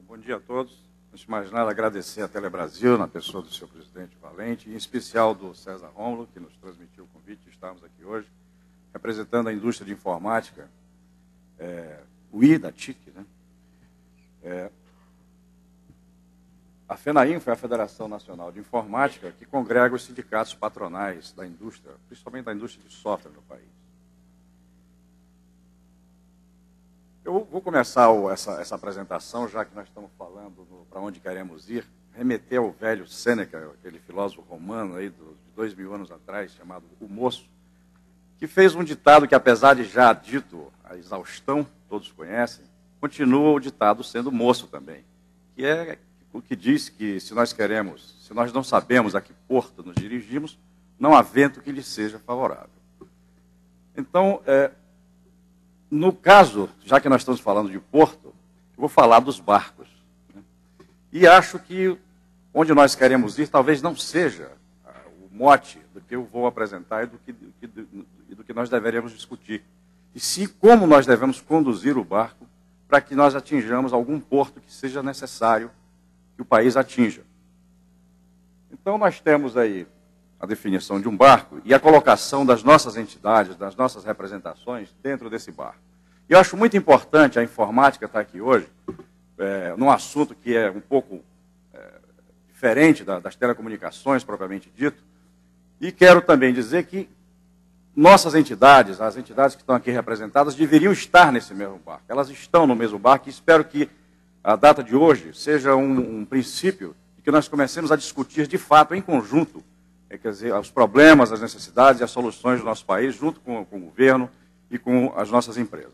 Bom dia a todos. Antes de mais nada, agradecer a Telebrasil, na pessoa do seu presidente Valente, em especial do César Rômulo, que nos transmitiu o convite de estarmos aqui hoje, representando a indústria de informática, o I da TIC, né? A FENAINFO é a Federação Nacional de Informática, que congrega os sindicatos patronais da indústria, principalmente da indústria de software no país. Eu vou começar essa apresentação, já que nós estamos falando para onde queremos ir, remeter ao velho Sêneca, aquele filósofo romano aí de 2000 anos atrás, chamado O Moço, que fez um ditado que, apesar de já dito a exaustão, todos conhecem, continua o ditado sendo moço também, que é o que diz que se nós não sabemos a que porto nos dirigimos, não há vento que lhe seja favorável. Então, no caso, já que nós estamos falando de porto, eu vou falar dos barcos. Né? E acho que onde nós queremos ir talvez não seja o mote do que eu vou apresentar e do que nós deveremos discutir. E sim como nós devemos conduzir o barco para que nós atinjamos algum porto que seja necessário que o país atinja. Então, nós temos aí a definição de um barco e a colocação das nossas entidades, das nossas representações dentro desse barco. E eu acho muito importante a informática estar aqui hoje, num assunto que é um pouco diferente das telecomunicações, propriamente dito, e quero também dizer que nossas entidades, as entidades que estão aqui representadas, deveriam estar nesse mesmo barco. Elas estão no mesmo barco e espero que a data de hoje seja um princípio de que nós comecemos a discutir de fato, em conjunto, quer dizer, os problemas, as necessidades e as soluções do nosso país, junto com o governo e com as nossas empresas.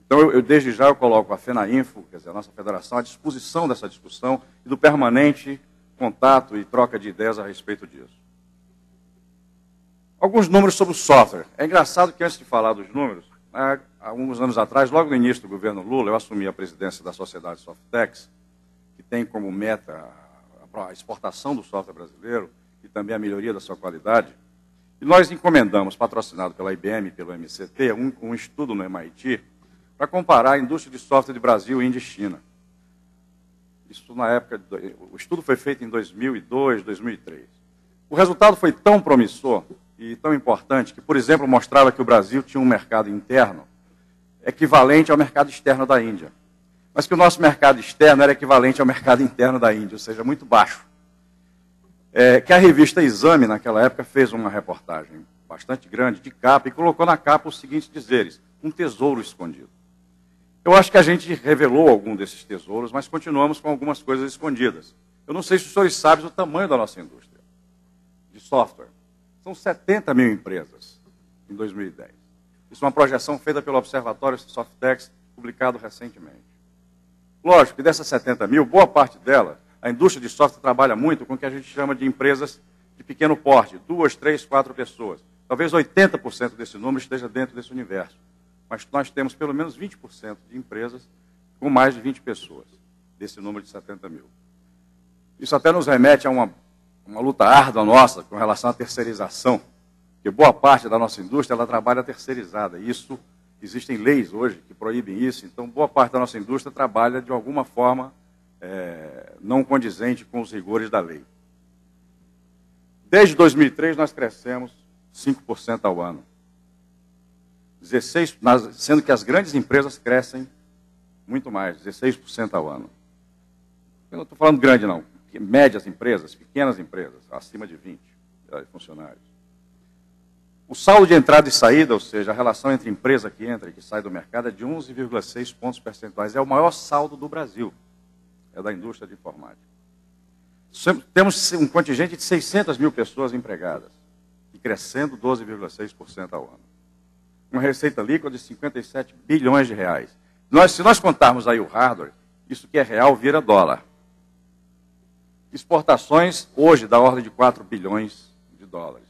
Então, desde já, eu coloco a FENAINFO, quer dizer, a nossa federação, à disposição dessa discussão e do permanente contato e troca de ideias a respeito disso. Alguns números sobre o software. É engraçado que, antes de falar dos números, há alguns anos atrás, logo no início do governo Lula, eu assumi a presidência da Sociedade Softex, que tem como meta a exportação do software brasileiro e também a melhoria da sua qualidade. E nós encomendamos, patrocinado pela IBM e pelo MCT, um estudo no MIT para comparar a indústria de software de Brasil, Índia e China. Isso na época, o estudo foi feito em 2002, 2003. O resultado foi tão promissor e tão importante que, por exemplo, mostrava que o Brasil tinha um mercado interno equivalente ao mercado externo da Índia. Mas que o nosso mercado externo era equivalente ao mercado interno da Índia, ou seja, muito baixo. Que a revista Exame, naquela época, fez uma reportagem bastante grande de capa e colocou na capa os seguintes dizeres: um tesouro escondido. Eu acho que a gente revelou algum desses tesouros, mas continuamos com algumas coisas escondidas. Eu não sei se os senhores sabem o tamanho da nossa indústria de software. São 70 mil empresas em 2010. Isso é uma projeção feita pelo Observatório Softex, publicado recentemente. Lógico que dessas 70 mil, boa parte dela, a indústria de software trabalha muito com o que a gente chama de empresas de pequeno porte, 2, 3, 4 pessoas. Talvez 80% desse número esteja dentro desse universo. Mas nós temos pelo menos 20% de empresas com mais de 20 pessoas, desse número de 70 mil. Isso até nos remete a uma luta árdua nossa com relação à terceirização, porque boa parte da nossa indústria ela trabalha terceirizada. Isso, existem leis hoje que proíbem isso, então boa parte da nossa indústria trabalha de alguma forma não condizente com os rigores da lei. Desde 2003 nós crescemos 5% ao ano. 16, sendo que as grandes empresas crescem muito mais, 16% ao ano. Eu não estou falando grande, não. Médias empresas, pequenas empresas, acima de 20 funcionários. O saldo de entrada e saída, ou seja, a relação entre empresa que entra e que sai do mercado, é de 11,6 pontos percentuais. É o maior saldo do Brasil, é da indústria de informática. Temos um contingente de 600 mil pessoas empregadas, e crescendo 12,6% ao ano. Uma receita líquida de 57 bilhões de reais. Se nós contarmos aí o hardware, isso que é real vira dólar. Exportações, hoje, da ordem de 4 bilhões de dólares.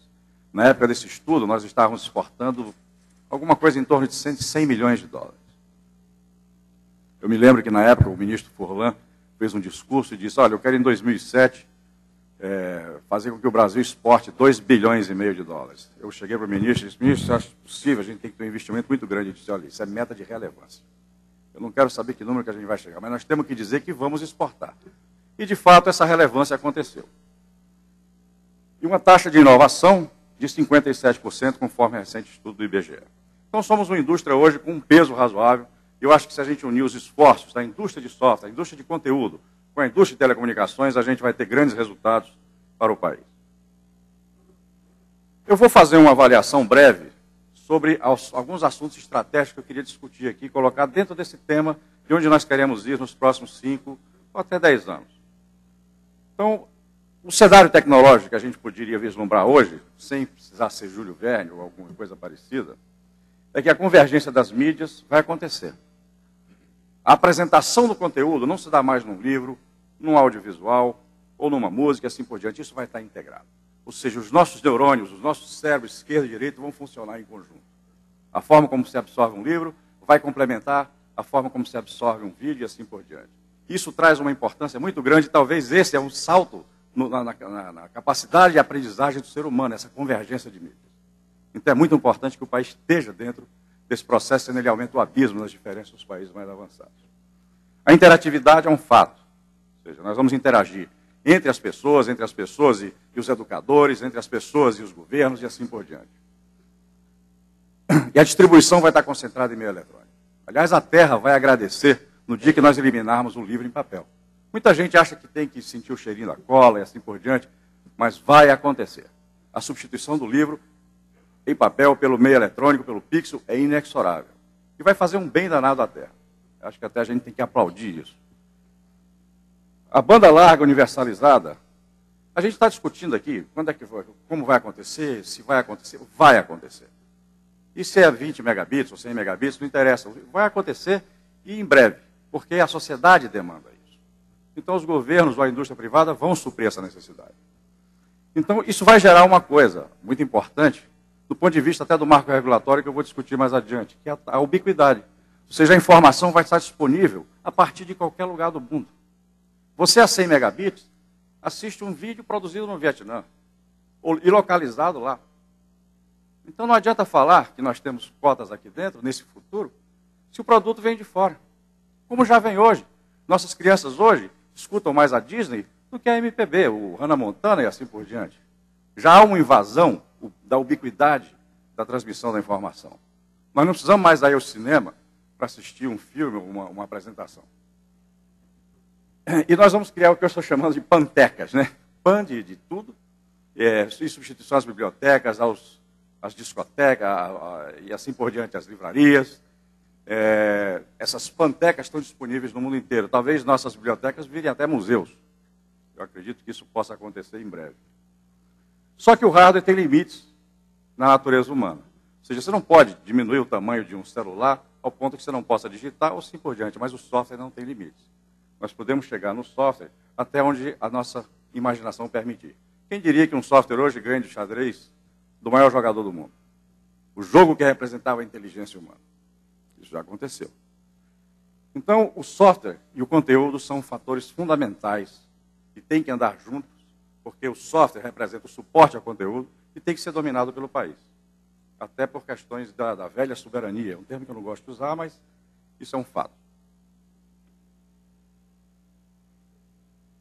Na época desse estudo, nós estávamos exportando alguma coisa em torno de 100 milhões de dólares. Eu me lembro que, na época, o ministro Furlan fez um discurso e disse: olha, eu quero em 2007 fazer com que o Brasil exporte 2,5 bilhões de dólares. Eu cheguei para o ministro e disse: ministro, você acha possível? A gente tem que ter um investimento muito grande. Ele disse: olha, isso é meta de relevância. Eu não quero saber que número que a gente vai chegar, mas nós temos que dizer que vamos exportar. E, de fato, essa relevância aconteceu. E uma taxa de inovação de 57%, conforme o recente estudo do IBGE. Então, somos uma indústria hoje com um peso razoável. Eu acho que se a gente unir os esforços da indústria de software, da indústria de conteúdo, com a indústria de telecomunicações, a gente vai ter grandes resultados para o país. Eu vou fazer uma avaliação breve sobre alguns assuntos estratégicos que eu queria discutir aqui, colocar dentro desse tema de onde nós queremos ir nos próximos 5 ou até 10 anos. Então, o cenário tecnológico que a gente poderia vislumbrar hoje, sem precisar ser Júlio Verne ou alguma coisa parecida, é que a convergência das mídias vai acontecer. A apresentação do conteúdo não se dá mais num livro, num audiovisual ou numa música, assim por diante. Isso vai estar integrado. Ou seja, os nossos neurônios, os nossos cérebros esquerdo e direito vão funcionar em conjunto. A forma como se absorve um livro vai complementar a forma como se absorve um vídeo e assim por diante. Isso traz uma importância muito grande, talvez esse é um salto na capacidade de aprendizagem do ser humano, essa convergência de mídias. Então é muito importante que o país esteja dentro desse processo, senão ele aumenta o abismo nas diferenças dos países mais avançados. A interatividade é um fato, ou seja, nós vamos interagir entre as pessoas e os educadores, entre as pessoas e os governos e assim por diante. E a distribuição vai estar concentrada em meio eletrônico. Aliás, a Terra vai agradecer no dia que nós eliminarmos o livro em papel. Muita gente acha que tem que sentir o cheirinho da cola e assim por diante, mas vai acontecer. A substituição do livro em papel pelo meio eletrônico, pelo pixel, é inexorável. E vai fazer um bem danado à Terra. Acho que até a gente tem que aplaudir isso. A banda larga universalizada, a gente está discutindo aqui como vai acontecer, se vai acontecer, vai acontecer. E se é 20 megabits ou 100 megabits, não interessa. Vai acontecer e em breve, porque a sociedade demanda isso. Então os governos ou a indústria privada vão suprir essa necessidade. Então isso vai gerar uma coisa muito importante, do ponto de vista até do marco regulatório, que eu vou discutir mais adiante, que é a ubiquidade. Ou seja, a informação vai estar disponível a partir de qualquer lugar do mundo. Você a 100 megabits, assiste um vídeo produzido no Vietnã, e localizado lá. Então não adianta falar que nós temos cotas aqui dentro, nesse futuro, se o produto vem de fora. Como já vem hoje. Nossas crianças hoje escutam mais a Disney do que a MPB, o Hannah Montana e assim por diante. Já há uma invasão da ubiquidade da transmissão da informação. Nós não precisamos mais ir ao cinema para assistir um filme ou uma apresentação. E nós vamos criar o que eu estou chamando de pantecas, né? Pan de tudo, em substituição às bibliotecas, às discotecas e assim por diante, às livrarias. Essas pantecas estão disponíveis no mundo inteiro. Talvez nossas bibliotecas virem até museus. Eu acredito que isso possa acontecer em breve. Só que o hardware tem limites na natureza humana. Ou seja, você não pode diminuir o tamanho de um celular ao ponto que você não possa digitar ou assim por diante, mas o software não tem limites. Nós podemos chegar no software até onde a nossa imaginação permitir. Quem diria que um software hoje ganha de xadrez do maior jogador do mundo? O jogo que representava a inteligência humana. Isso já aconteceu. Então, o software e o conteúdo são fatores fundamentais que têm que andar juntos, porque o software representa o suporte ao conteúdo e tem que ser dominado pelo país. Até por questões da velha soberania, um termo que eu não gosto de usar, mas isso é um fato.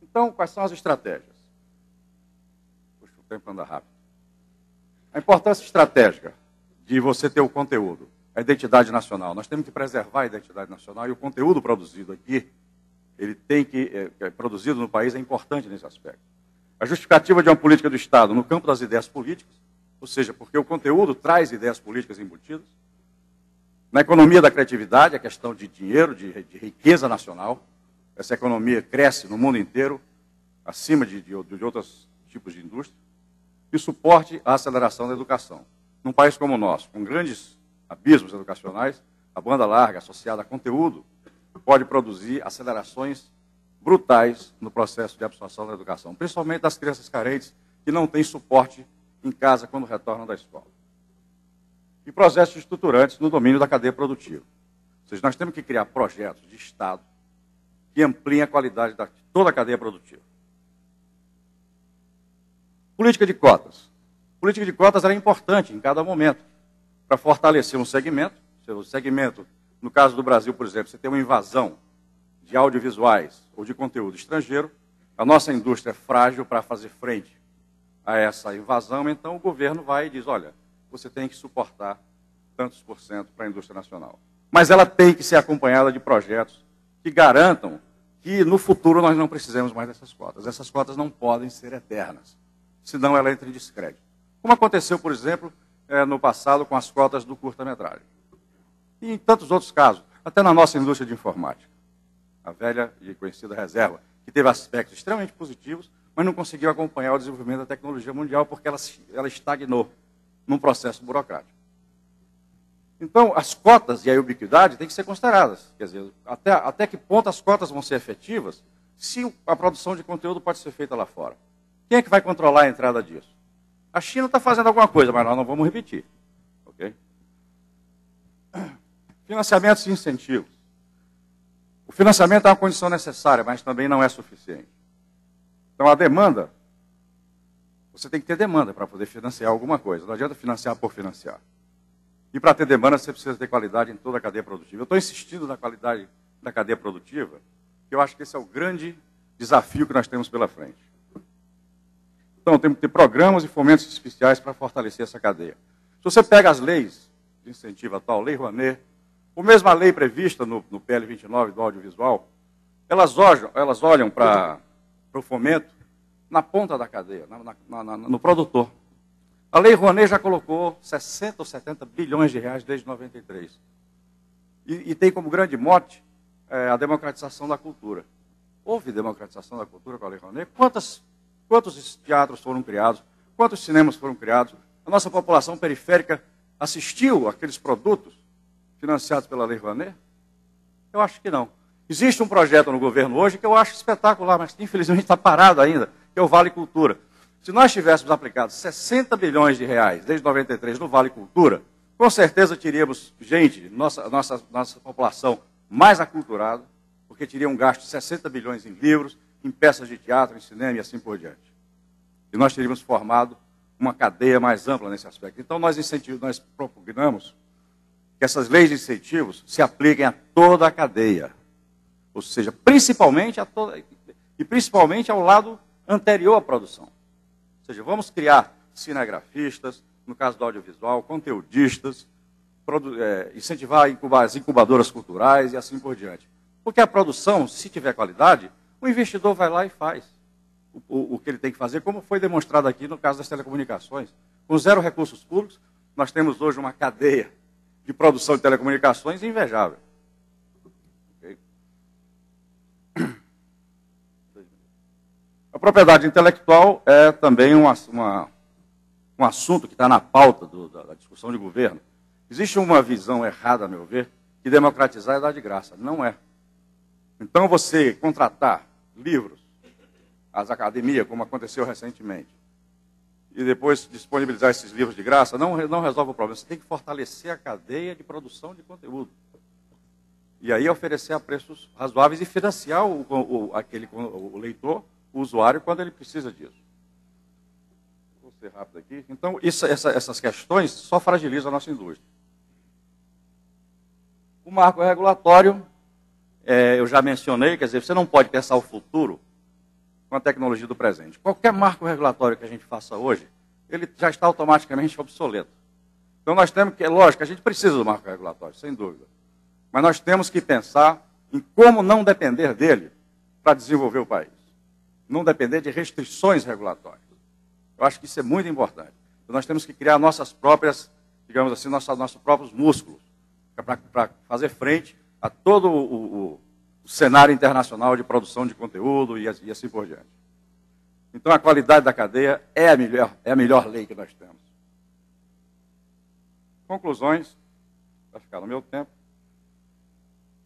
Então, quais são as estratégias? Puxa, o tempo anda rápido. A importância estratégica de você ter o conteúdo, a identidade nacional. Nós temos que preservar a identidade nacional e o conteúdo produzido aqui, ele tem que, produzido no país, é importante nesse aspecto. A justificativa de uma política do Estado no campo das ideias políticas, ou seja, porque o conteúdo traz ideias políticas embutidas. Na economia da criatividade, a questão de dinheiro, de riqueza nacional. Essa economia cresce no mundo inteiro, acima de outros tipos de indústria. E suporte à aceleração da educação. Num país como o nosso, com grandes abismos educacionais, a banda larga associada a conteúdo pode produzir acelerações brutais no processo de absorção da educação, principalmente das crianças carentes que não têm suporte em casa quando retornam da escola. E processos estruturantes no domínio da cadeia produtiva. Ou seja, nós temos que criar projetos de Estado que ampliem a qualidade de toda a cadeia produtiva. Política de cotas. Política de cotas era importante em cada momento para fortalecer um segmento. O segmento no caso do Brasil, por exemplo, você tem uma invasão de audiovisuais ou de conteúdo estrangeiro, a nossa indústria é frágil para fazer frente a essa invasão, então o governo vai e diz, olha, você tem que suportar tantos por cento para a indústria nacional. Mas ela tem que ser acompanhada de projetos que garantam que no futuro nós não precisemos mais dessas cotas. Essas cotas não podem ser eternas, senão ela entra em descrédito. Como aconteceu, por exemplo, no passado com as cotas do curta-metragem. E em tantos outros casos, até na nossa indústria de informática. A velha e conhecida reserva, que teve aspectos extremamente positivos, mas não conseguiu acompanhar o desenvolvimento da tecnologia mundial porque ela estagnou num processo burocrático. Então, as cotas e a ubiquidade têm que ser consideradas. Quer dizer, até que ponto as cotas vão ser efetivas se a produção de conteúdo pode ser feita lá fora. Quem é que vai controlar a entrada disso? A China está fazendo alguma coisa, mas nós não vamos repetir. Okay? Financiamentos e incentivos. O financiamento é uma condição necessária, mas também não é suficiente. Então, a demanda, você tem que ter demanda para poder financiar alguma coisa. Não adianta financiar por financiar. E para ter demanda, você precisa ter qualidade em toda a cadeia produtiva. Eu estou insistindo na qualidade da cadeia produtiva, porque eu acho que esse é o grande desafio que nós temos pela frente. Então, temos que ter programas e fomentos especiais para fortalecer essa cadeia. Se você pega as leis de incentivo atual, Lei Rouanet, ou mesmo a lei prevista no PL 29 do audiovisual, elas olham para o fomento na ponta da cadeia, no produtor. A Lei Rouanet já colocou 60 ou 70 bilhões de reais desde 93. E tem como grande mote a democratização da cultura. Houve democratização da cultura com a Lei Rouanet? Quantos teatros foram criados? Quantos cinemas foram criados? A nossa população periférica assistiu aqueles produtos financiados pela Lei Rouanet? Eu acho que não. Existe um projeto no governo hoje que eu acho espetacular, mas que infelizmente está parado ainda, que é o Vale Cultura. Se nós tivéssemos aplicado 60 bilhões de reais desde 93 no Vale Cultura, com certeza teríamos gente, nossa população mais aculturada, porque teria um gasto de 60 bilhões em livros, em peças de teatro, em cinema e assim por diante. E nós teríamos formado uma cadeia mais ampla nesse aspecto. Então, nós propugnamos que essas leis de incentivos se apliquem a toda a cadeia. Ou seja, principalmente ao lado anterior à produção. Ou seja, vamos criar cinegrafistas, no caso do audiovisual, conteudistas, incentivar as incubadoras culturais e assim por diante. Porque a produção, se tiver qualidade, o investidor vai lá e faz o que ele tem que fazer, como foi demonstrado aqui no caso das telecomunicações. Com zero recursos públicos, nós temos hoje uma cadeia de produção de telecomunicações invejável. Okay? A propriedade intelectual é também um assunto que está na pauta da discussão de governo. Existe uma visão errada, a meu ver, que democratizar é dar de graça. Não é. Então, você contratar livros, as academias, como aconteceu recentemente, e depois disponibilizar esses livros de graça, não resolve o problema. Você tem que fortalecer a cadeia de produção de conteúdo. E aí oferecer a preços razoáveis e financiar o leitor, o usuário, quando ele precisa disso. Vou ser rápido aqui. Então, essas questões só fragilizam a nossa indústria. O marco regulatório, eu já mencionei, quer dizer, você não pode pensar o futuro com a tecnologia do presente. Qualquer marco regulatório que a gente faça hoje, ele já está automaticamente obsoleto. Então nós temos que, é lógico, a gente precisa do marco regulatório, sem dúvida. Mas nós temos que pensar em como não depender dele para desenvolver o país. Não depender de restrições regulatórias. Eu acho que isso é muito importante. Então, nós temos que criar nossas próprias, digamos assim, nossos próprios músculos para fazer frente a todo o cenário internacional de produção de conteúdo e assim por diante. Então, a qualidade da cadeia é a melhor lei que nós temos. Conclusões, vai ficar no meu tempo.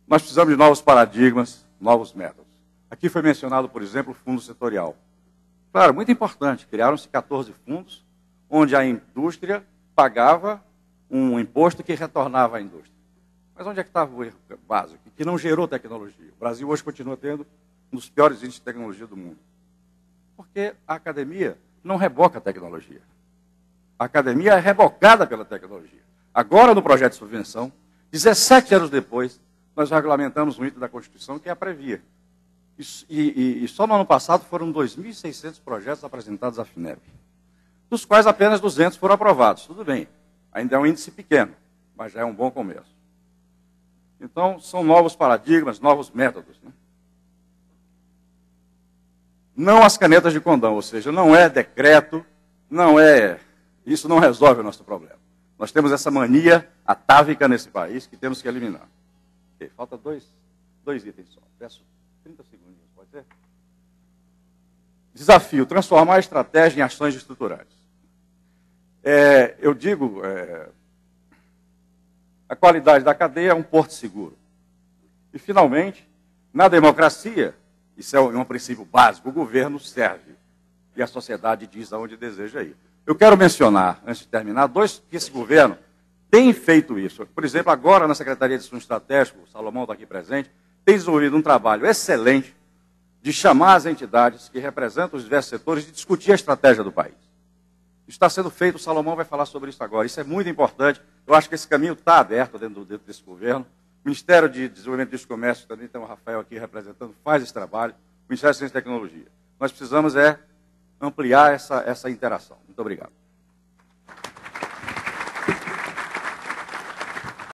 Nós precisamos de novos paradigmas, novos métodos. Aqui foi mencionado, por exemplo, o fundo setorial. Claro, muito importante, criaram-se 14 fundos, onde a indústria pagava um imposto que retornava à indústria. Mas onde é que estava o erro básico? Que não gerou tecnologia. O Brasil hoje continua tendo um dos piores índices de tecnologia do mundo. Porque a academia não reboca a tecnologia. A academia é rebocada pela tecnologia. Agora, no projeto de subvenção, 17 anos depois, nós regulamentamos um item da Constituição que a previa. E só no ano passado foram 2.600 projetos apresentados à FINEP, dos quais apenas 200 foram aprovados. Tudo bem, ainda é um índice pequeno, mas já é um bom começo. Então, são novos paradigmas, novos métodos, né? Não as canetas de condão, ou seja, não é decreto, isso não resolve o nosso problema. Nós temos essa mania atávica nesse país que temos que eliminar. Okay, falta dois itens só. Peço 30 segundinhos, pode ser? Desafio, transformar a estratégia em ações estruturais. Eu digo, a qualidade da cadeia é um porto seguro. E, finalmente, na democracia, isso é um princípio básico, o governo serve e a sociedade diz aonde deseja ir. Eu quero mencionar, antes de terminar, que esse governo tem feito isso. Por exemplo, agora na Secretaria de Assuntos Estratégicos, o Salomão está aqui presente, tem desenvolvido um trabalho excelente de chamar as entidades que representam os diversos setores e discutir a estratégia do país. Isso está sendo feito, o Salomão vai falar sobre isso agora. Isso é muito importante. Eu acho que esse caminho está aberto dentro desse governo. O Ministério de Desenvolvimento e Comércio, também tem o Rafael aqui representando, faz esse trabalho. O Ministério da Ciência e Tecnologia. Nós precisamos ampliar essa interação. Muito obrigado.